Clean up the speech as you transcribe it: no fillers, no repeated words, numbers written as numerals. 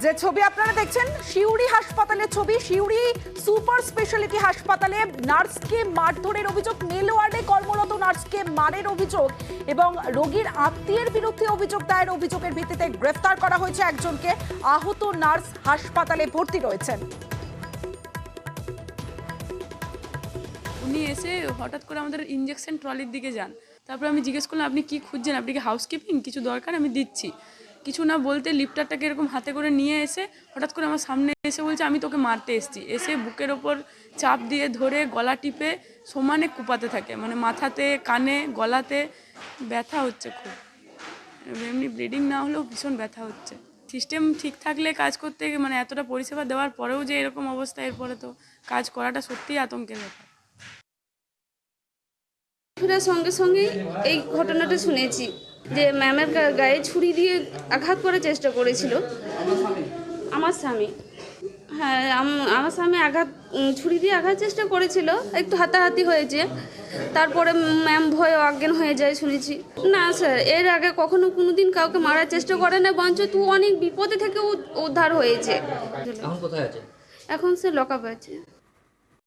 যে ছবি আপনারা দেখছেন শিউরি হাসপাতালের ছবি। শিউরি সুপার স্পেশালিটি হাসপাতালে নার্সকে মারধরের অভিযোগ, মেল ওয়ার্ডে কর্মরত নার্সকে মারের অভিযোগ এবং রোগীর আত্মীয়ের বিরুদ্ধে অভিযোগ দায়ের অভিযোগের ভিত্তিতে গ্রেফতার করা হয়েছে একজনকে। আহত নার্স হাসপাতালে ভর্তি রয়েছেন। উনি এসে হঠাৎ করে আমাদের ইনজেকশন ট্রলির দিকে যান। তারপর আমি জিজ্ঞেস করলাম আপনি কি খুঁজছেন, আপনি কি হাউসকিপিং, কিছু দরকার, আমি দিচ্ছি। কিছু না বলতে লিফটারটাকে এরকম হাতে করে নিয়ে এসে হঠাৎ করে আমার সামনে এসে বলছে আমি তোকে মারতে এসেছি। এসে বুকের ওপর চাপ দিয়ে ধরে গলা টিপে সমানে কুপাতে থাকে, মানে মাথাতে, কানে, গলাতে ব্যথা হচ্ছে খুব। এমনি ব্লিডিং না হলেও ভীষণ ব্যথা হচ্ছে। সিস্টেম ঠিক থাকলে কাজ করতে, মানে এতটা পরিষেবা দেওয়ার পরেও যে এরকম অবস্থা, এরপরে তো কাজ করাটা সত্যিই আতঙ্কের ব্যাপার। ফেরার সঙ্গে সঙ্গেই এই ঘটনাটা শুনেছি যে ম্যামের গায়ে ছুরি দিয়ে আঘাত করার চেষ্টা করেছিল আমার স্বামী। হ্যাঁ, আমার স্বামী ছুরি দিয়ে আঘাত চেষ্টা করেছিল, একটু হাতাহাতি হয়েছে। তারপরে ম্যাম ভয়ে অজ্ঞান হয়ে যায় শুনেছি। না স্যার, এর আগে কখনো কোনোদিন কাউকে মারার চেষ্টা করে না, বঞ্চ তুই অনেক বিপদে থেকে উদ্ধার হয়েছে। এখন কোথায় আছে? এখন সে লকআপ আছে।